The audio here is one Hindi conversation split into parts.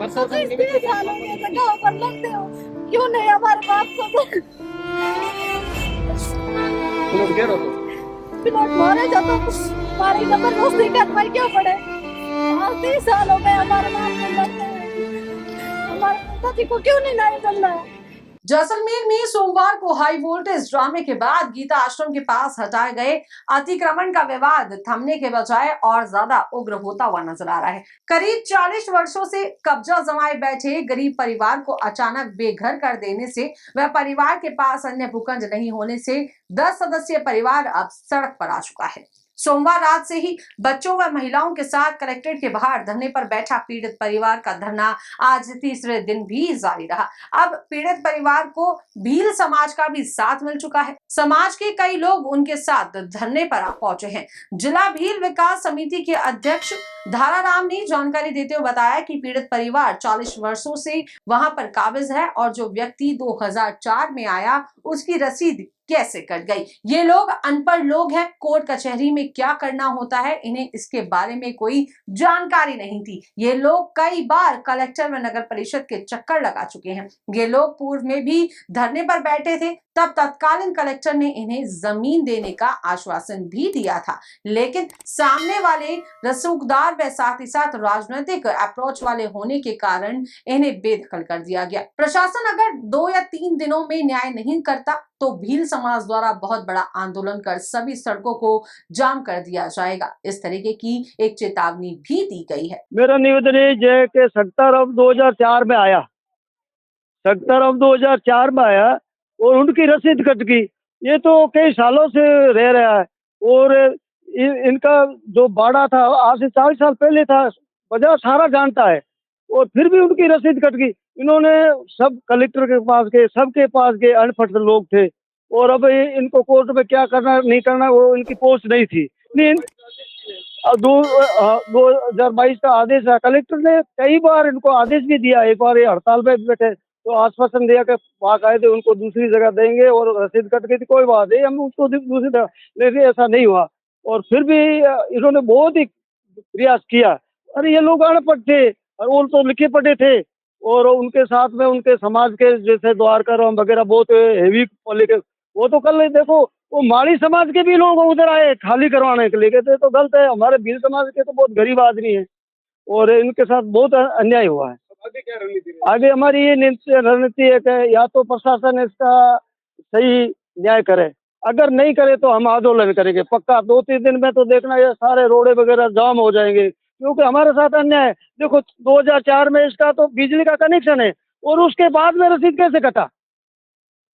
सालों में जगह पर लगते हो, क्यों नहीं हमारे बाप को पिलट मारे जाता हमारी जबरदस्ती करवाई क्यों पड़े? 30 साल हो गए हमारे बाप को लड़ते हुए, हमारे पति को क्यों नहीं न्याय मिल रहा है? जैसलमेर में सोमवार को हाई वोल्टेज ड्रामे के बाद गीता आश्रम के पास हटाए गए अतिक्रमण का विवाद थमने के बजाय और ज्यादा उग्र होता हुआ नजर आ रहा है। करीब 40 वर्षों से कब्जा जमाए बैठे गरीब परिवार को अचानक बेघर कर देने से वह परिवार के पास अन्य भूखंड नहीं होने से 10 सदस्यीय परिवार अब सड़क पर आ चुका है। सोमवार रात से ही बच्चों व महिलाओं के साथ कलेक्ट्रेट के बाहर धरने पर बैठा पीड़ित परिवार का धरना आज तीसरे दिन भी जारी रहा। अब पीड़ित परिवार को भील समाज का भी साथ मिल चुका है। समाज के कई लोग उनके साथ धरने पर पहुंचे हैं। जिला भील विकास समिति के अध्यक्ष धाराराम ने जानकारी देते हुए बताया कि पीड़ित परिवार 40 वर्षों से वहां पर काबिज है और जो व्यक्ति 2004 में आया उसकी रसीद कैसे कट गई। ये लोग अनपढ़ लोग हैं, कोर्ट कचहरी में क्या करना होता है इन्हें इसके बारे में कोई जानकारी नहीं थी। ये लोग कई बार कलेक्टर व नगर परिषद के चक्कर लगा चुके हैं। ये लोग पूर्व में भी धरने पर बैठे थे, तब तत्कालीन कलेक्टर ने इन्हें जमीन देने का आश्वासन भी दिया था, लेकिन सामने वाले रसूखदार व साथ ही साथ राजनीतिक अप्रोच वाले होने के कारण इन्हें बेदखल कर दिया गया। प्रशासन अगर 2 या 3 दिनों में न्याय नहीं करता तो भील समाज द्वारा बहुत बड़ा आंदोलन कर सभी सड़कों को जाम कर दिया जाएगा। इस तरीके की एक चेतावनी भी दी गई है। मेरा निवेदन है कि 70/2004 में आया, 70/2004 में आया और उनकी रसीद कट गई। ये तो कई सालों से रह रहा है और इनका जो बाड़ा था आज से 40 साल पहले था, वजह सारा जानता है और फिर भी उनकी रसीद कट गई। इन्होंने सब कलेक्टर के पास गए, सबके पास गए, अनपढ़ लोग थे और अब इनको कोर्ट में क्या करना नहीं करना वो इनकी पोस्ट नहीं थी। लेकिन 2022 का आदेश है, कलेक्टर ने कई बार इनको आदेश भी दिया। एक बार ये हड़ताल में बैठे तो आश्वासन दिया कि बाकायदे उनको दूसरी जगह देंगे और रसीद कट गई थी, कोई बात नहीं, हम उसको दूसरी जगह, लेकिन ऐसा नहीं हुआ। और फिर भी इन्होंने बहुत ही प्रयास किया। अरे ये लोग अनपढ़ थे और वो तो लिखे पढ़े थे और उनके साथ में उनके समाज के जैसे द्वारका राम वगैरह बहुत हेवी पॉलिटिक्स, वो तो कल देखो वो माली समाज के भी लोग उधर आए खाली करवाने के लिए, कहते तो गलत है। हमारे भील समाज के तो बहुत गरीब आदमी है और इनके साथ बहुत अन्याय हुआ है। आगे क्या रणनीति है? आगे हमारी ये रणनीति है कि या तो प्रशासन इसका सही न्याय करे, अगर नहीं करे तो हम आंदोलन करेंगे पक्का। 2-3 दिन में तो देखना ये सारे रोडे वगैरह जाम हो जाएंगे क्योंकि हमारे साथ अन्याय है। देखो 2004 में इसका तो बिजली का कनेक्शन है और उसके बाद में रसीद कैसे कटा,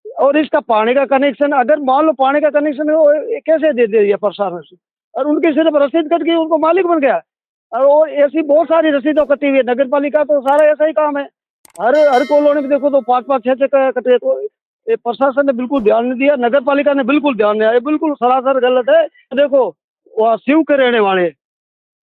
और इसका पानी का कनेक्शन, अगर मान लो पानी का कनेक्शन है वो कैसे दे दिया प्रशासन से, और उनकी सिर्फ रसीद कट गई, उनको मालिक बन गया। और ऐसी बहुत सारी रसीदों कटी हुई है। नगर पालिका तो सारा ऐसा ही काम है, हर कॉलोनी में देखो तो 5-5, 6-6 कटे। तो ये प्रशासन ने बिल्कुल ध्यान नहीं दिया, नगर पालिका ने बिल्कुल ध्यान नहीं दिया, बिल्कुल सरासर गलत है। देखो वह शिव के रहने वाले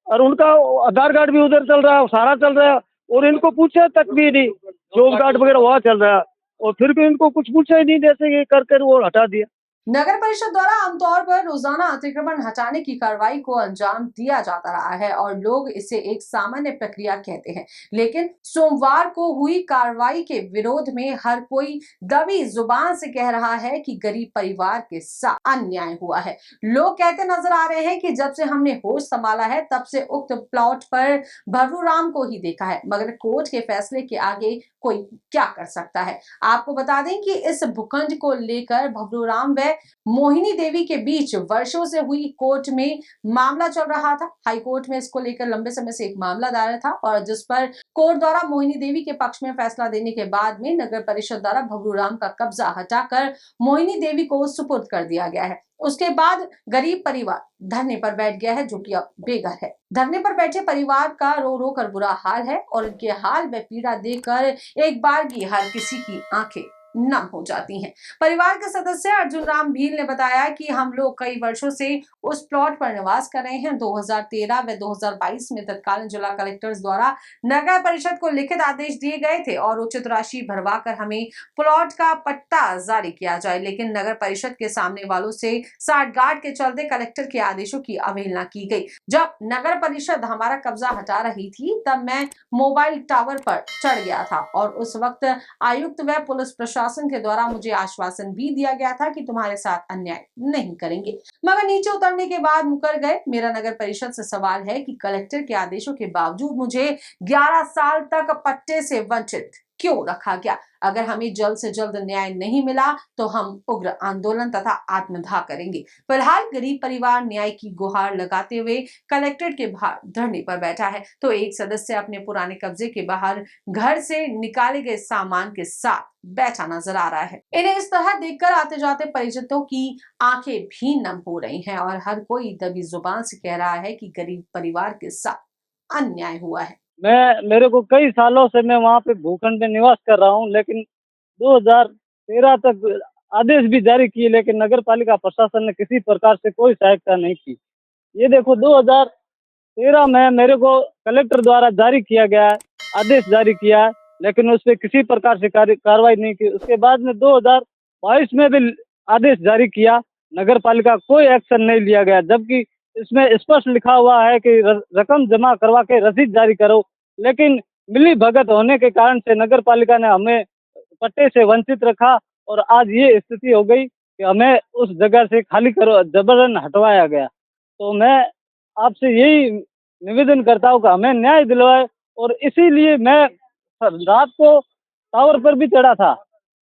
और उनका आधार कार्ड भी उधर चल रहा है, सारा चल रहा है और इनको पूछे तक भी नहीं, जॉब कार्ड वगैरह वहाँ चल रहा है और फिर भी इनको कुछ पूछा ही नहीं, जैसे ये कर वो हटा दिया। नगर परिषद द्वारा आमतौर पर रोजाना अतिक्रमण हटाने की कार्रवाई को अंजाम दिया जाता रहा है और लोग इसे एक सामान्य प्रक्रिया कहते हैं, लेकिन सोमवार को हुई कार्रवाई के विरोध में हर कोई दबी जुबान से कह रहा है कि गरीब परिवार के साथ अन्याय हुआ है। लोग कहते नजर आ रहे हैं कि जब से हमने होश संभाला है तब से उक्त प्लॉट पर भर्रूराम को ही देखा है, मगर कोर्ट के फैसले के आगे कोई क्या कर सकता है। आपको बता दें कि इस भूखंड को लेकर भर्रूराम व मोहिनी देवी के बीच वर्षों से हुई कोर्ट में मामला चल रहा था। हाई कोर्ट में इसको लेकर लंबे समय से एक मामला दायर था और जिस पर कोर्ट द्वारा मोहिनी देवी के पक्ष में फैसला देने के बाद में नगर परिषद द्वारा भर्रूराम का कब्जा हटाकर मोहिनी देवी को सुपुर्द कर दिया गया है। उसके बाद गरीब परिवार धरने पर बैठ गया है, जो कि अब बेघर है। धरने पर बैठे परिवार का रो रो कर बुरा हाल है और उनके हाल व पीड़ा देखकर एक बार की हर किसी की आंखें नम हो जाती हैं। परिवार के सदस्य अर्जुन राम भील ने बताया कि हम लोग कई वर्षों से उस प्लॉट पर निवास कर रहे हैं। 2013 व 2022 में तत्कालीन जिला कलेक्टर्स द्वारा नगर परिषद को लिखित आदेश दिए गए थे और उचित राशि भरवाकर हमें प्लॉट का पट्टा जारी किया जाए, लेकिन नगर परिषद के सामने वालों से साठगांठ के चलते कलेक्टर के आदेशों की अवहेलना की गई। जब नगर परिषद हमारा कब्जा हटा रही थी तब मैं मोबाइल टावर पर चढ़ गया था और उस वक्त आयुक्त व पुलिस प्रशासन के द्वारा मुझे आश्वासन भी दिया गया था कि तुम्हारे साथ अन्याय नहीं करेंगे, मगर नीचे उतरने के बाद मुकर गए। मेरा नगर परिषद से सवाल है कि कलेक्टर के आदेशों के बावजूद मुझे 11 साल तक पट्टे से वंचित क्यों रखा गया। अगर हमें जल्द से जल्द न्याय नहीं मिला तो हम उग्र आंदोलन तथा आत्मदाह करेंगे। फिलहाल गरीब परिवार न्याय की गुहार लगाते हुए कलेक्ट्रेट के बाहर धरने पर बैठा है, तो एक सदस्य अपने पुराने कब्जे के बाहर घर से निकाले गए सामान के साथ बैठा नजर आ रहा है। इन्हें इस तरह देखकर आते जाते परिचितों की आंखें भी नम हो रही हैं और हर कोई दबी जुबान से कह रहा है कि गरीब परिवार के साथ अन्याय हुआ है। मेरे को कई सालों से मैं वहाँ पे भूखंड में निवास कर रहा हूँ, लेकिन 2013 तक आदेश भी जारी किए, लेकिन नगर पालिका प्रशासन ने किसी प्रकार से कोई सहायता नहीं की। ये देखो 2013 में मेरे को कलेक्टर द्वारा जारी किया गया है, आदेश जारी किया है, लेकिन उस पर किसी प्रकार से कार्रवाई नहीं की। उसके बाद में 2022 में भी आदेश जारी किया, नगर पालिका कोई एक्शन नहीं लिया गया, जबकि इसमें स्पष्ट लिखा हुआ है कि रकम जमा करवा के रसीद जारी करो, लेकिन मिली भगत होने के कारण से नगर पालिका ने हमें पट्टे से वंचित रखा और आज ये स्थिति हो गई कि हमें उस जगह से खाली करो जबरन हटवाया गया। तो मैं आपसे यही निवेदन करता हूँ कि हमें न्याय दिलवाए, और इसीलिए मैं रात को टावर पर भी चढ़ा था,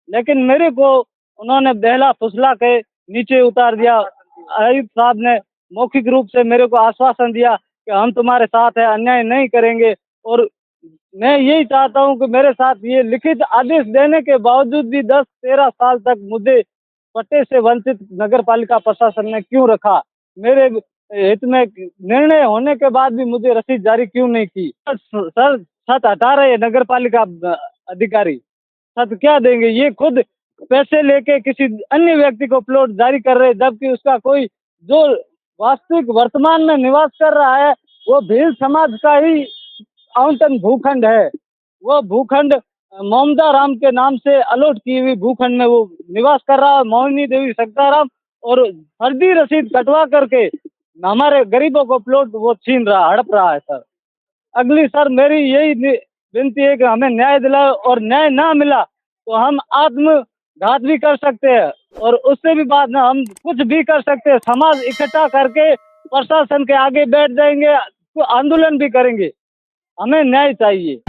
लेकिन मेरे को उन्होंने बहला फुसला के नीचे उतार दिया। आयुक्त साहब ने मौखिक रूप से मेरे को आश्वासन दिया कि हम तुम्हारे साथ है, अन्याय नहीं करेंगे, और मैं यही चाहता हूं कि मेरे साथ ये लिखित आदेश देने के बावजूद भी 10-13 साल तक मुझे पट्टे से वंचित नगर पालिका प्रशासन ने क्यों रखा। मेरे हित में निर्णय होने के बाद भी मुझे रसीद जारी क्यों नहीं की। सर छत हटा रहे नगर पालिका अधिकारी, छत क्या देंगे? ये खुद पैसे लेके किसी अन्य व्यक्ति को प्लॉट जारी कर रहे, जबकि उसका कोई जो वास्तविक वर्तमान में निवास कर रहा है वो भील समाज का ही आवंटन भूखंड है। वो भूखंड मोमदा राम के नाम से अलॉट की हुई भूखंड में वो निवास कर रहा है। मोहिनी देवी सक्ताराम और फर्जी रसीद कटवा करके हमारे गरीबों को प्लॉट वो छीन रहा, हड़प रहा है। सर अगली सर मेरी यही विनती है कि हमें न्याय दिलाओ, और न्याय ना मिला तो हम आत्मघात भी कर सकते हैं, और उससे भी बाद में हम कुछ भी कर सकते हैं। समाज इकट्ठा करके प्रशासन के आगे बैठ जाएंगे, तो आंदोलन भी करेंगे। हमें न्याय चाहिए।